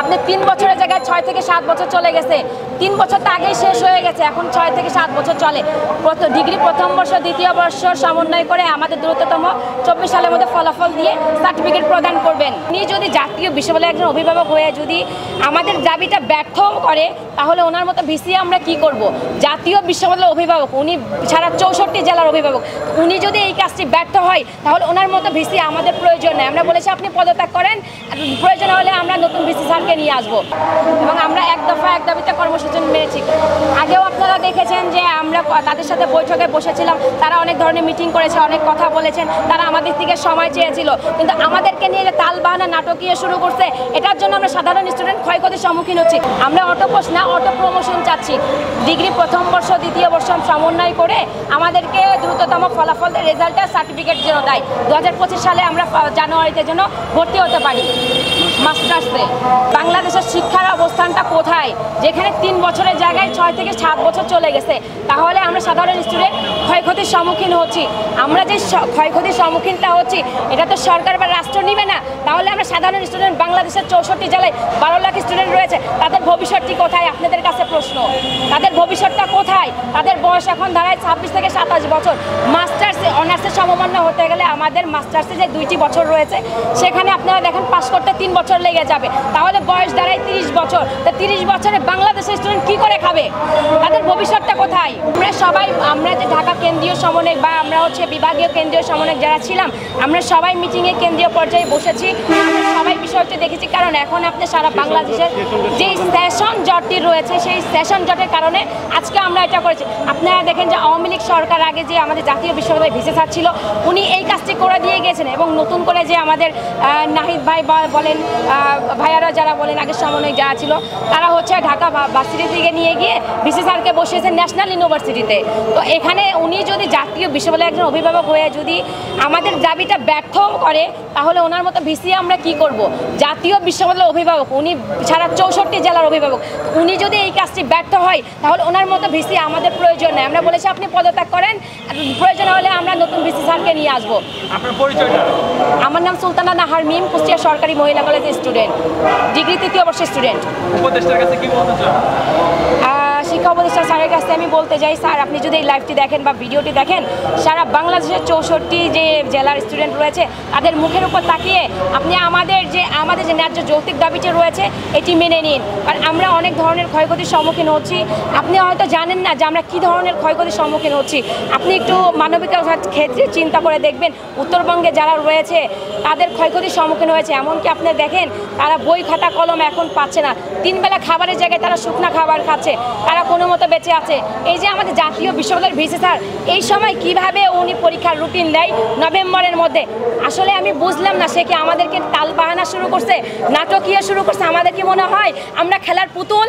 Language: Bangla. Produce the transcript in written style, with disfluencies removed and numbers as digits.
আপনি 3 বছরের জায়গায় 6 থেকে 7 বছর চলে গেছে। 3 বছর তো আগেই শেষ হয়ে গেছে, এখন 6 থেকে 7 বছর চলে। ডিগ্রি প্রথম বর্ষ দ্বিতীয় বর্ষ সমন্বয় করে আমাদের দ্রুততম 24 সালের মধ্যে ফলাফল দিয়ে সার্টিফিকেট প্রদান করবেন। উনি যদি জাতীয় বিশ্ববিদ্যালয়ের একজন অভিভাবক হয়ে যদি আমাদের দাবিটা ব্যর্থ করে, তাহলে ওনার মতো ভিসি আমরা কি করব? জাতীয় বিশ্ববিদ্যালয়ের অভিভাবক, উনি সারা 64 জেলার অভিভাবক। উনি যদি এই কাজটি ব্যর্থ হয়, তাহলে ওনার মতো ভিসি আমাদের প্রয়োজন নেই। আমরা বলেছি আপনি পদত্যাগ করেন, প্রয়োজন হলে আমরা নতুন ভিসি স্যারকে নিয়ে আসবো। এবং আমরা এক দফা এক দাবিতে কর্মসূচি মেনেছি। আগেও আপনারা দেখেছেন যে আমরা তাদের সাথে বৈঠকে বসেছিলাম, তারা অনেক ধরনের মিটিং করেছে, অনেক কথা বলেছেন, তারা আমাদের থেকে সময় চেয়েছিল, কিন্তু আমাদেরকে নিয়ে যে তাল বাহানা নাটকীয় শুরু করছে, এটার জন্য আমরা সাধারণ স্টুডেন্ট ক্ষয়ক্ষতির সম্মুখীন হচ্ছি। আমরা অটো পোস্ট না, অটো প্রমোশন চাচ্ছি। ডিগ্রি প্রথম বর্ষ দ্বিতীয় বর্ষ সমন্বয় করে আমাদেরকে দ্রুততম ফলাফল রেজাল্টের সার্টিফিকেট যেন দেয়। 2025 সালে আমরা জানুয়ারিতে যেন ভর্তি হতে পারি মাস্টার্সে। বাংলাদেশের শিক্ষার অবস্থানটা কোথায়, যেখানে 3 বছরের জায়গায় 6 থেকে 7 বছর চলে গেছে? তাহলে আমরা সাধারণ স্টুডেন্ট ক্ষয়ক্ষতির সম্মুখীন হচ্ছি। আমরা যে ক্ষয়ক্ষতির সম্মুখীনটা হচ্ছি, এটা তো সরকার বা রাষ্ট্র নিবে না। তাহলে আমরা সাধারণ স্টুডেন্ট, বাংলাদেশের 64 জেলায় 12 লাখ স্টুডেন্ট রয়েছে, তাদের ভবিষ্যৎটি কোথায়? আপনাদের কাছে প্রশ্ন, তাদের ভবিষ্যৎটা কোথায়? তাদের বয়স এখন দাঁড়ায় 26 থেকে 27 বছর। মাস্টার্সে অনার্সের সমমান্য হতে গেলে আমাদের মাস্টার্সে যে 2টি বছর রয়েছে, সেখানে আপনারা দেখেন পাস করতে 3 বছর লেগে যাবে। তাহলে বয়স দাঁড়ায় 30 বছর। তো 30 বছরে বাংলাদেশের স্টুডেন্ট কি করে খাবে? তাদের ভবিষ্যৎটা কোথায়? আমরা যে ঢাকা কেন্দ্রীয় সমন্বয়ক বা আমরা বিভাগীয় কেন্দ্রীয় সমন্বয়ক যারা ছিলাম, আমরা সবাই মিটিংয়ে কেন্দ্রীয় পর্যায়ে বসেছি। আমরা সবাই বিষয়টি দেখেছি, কারণ এখন আপনি সারা বাংলাদেশের যে সেশন জটটি রয়েছে, সেই সেশন জটের কারণে আজকে আমরা এটা করেছি। আপনারা দেখেন যে আওয়ামী লীগ সরকার আগে যে আমাদের জাতীয় বিশ্ববিদ্যালয় ভিসি স্যার ছিল, উনি এই কাজটি করে দিয়ে গেছেন। এবং নতুন করে যে আমাদের নাহিদ ভাই বলেন, ভাইয়ারা যারা বলেন, আগের সমন্বয়ক যারা ছিল, তারা ঢাকা ভার্সিটি থেকে নিয়ে গিয়ে ভিসি স্যারকে বসিয়েছেন ন্যাশনাল ইউনিভার্সিটিতে। তো এখানে উনি যদি জাতীয় বিশ্ববিদ্যালয়ের একজন অভিভাবক হয়ে যদি আমাদের দাবিটা ব্যর্থ করে, তাহলে ওনার মতো ভিসি আমরা কি করব? জাতীয় বিশ্ববিদ্যালয়ের অভিভাবক, উনি সারা 64 জেলার অভিভাবক। উনি যদি এই কাজটি ব্যর্থ হয়, তাহলে ওনার মতো ভিসি আমাদের প্রয়োজন নেই। আমরা বলেছি আপনি পদত্যাগ করেন, প্রয়োজন হলে আমরা নতুন ভিসি স্যারকে নিয়ে আসবো। আপনার পরিচয়টা? আমার নাম সুলতানা নাহার মিম, কুষ্টিয়া সরকারি মহিলা কলেজের স্টুডেন্ট, ডিগ্রি 3য় বর্ষের স্টুডেন্ট। উপদেষ্টার কাছে কি বলতে চান? শিক্ষা উপদেষ্টা স্যারের কাছে আমি বলতে চাই, স্যার আপনি যদি এই লাইভটি দেখেন বা ভিডিওটি দেখেন, সারা বাংলাদেশের 64 যে জেলার স্টুডেন্ট রয়েছে, তাদের মুখের উপর তাকিয়ে আপনি আমাদের যে ন্যায্য যৌক্তিক দাবিটি রয়েছে, এটি মেনে নিন। কারণ আমরা অনেক ধরনের ক্ষয়ক্ষতির সম্মুখীন হচ্ছি। আপনি হয়তো জানেন না যে আমরা কী ধরনের ক্ষয়ক্ষতির সম্মুখীন হচ্ছি। আপনি একটু মানবিকতার ক্ষেত্রে চিন্তা করে দেখবেন, উত্তরবঙ্গে যারা রয়েছে তাদের ক্ষয়ক্ষতির সম্মুখীন হয়েছে। এমনকি আপনি দেখেন, তারা বই খাতা কলম এখন পাচ্ছে না। 3 বেলা খাবারের জায়গায় তারা শুকনা খাবার খাচ্ছে, তারা কোনো মতো বেঁচে আছে। এই যে আমাদের জাতীয় বিশ্ববিদ্যালয়ের ভিসি স্যার, এই সময় কিভাবে উনি পরীক্ষার রুটিন দেয় নভেম্বরের মধ্যে, আসলে আমি বুঝলাম না। সে কি আমাদেরকে তাল বাহানা শুরু করছে, নাটকীয় শুরু করছে? আমাদের কি মনে হয় আমরা খেলার পুতুল?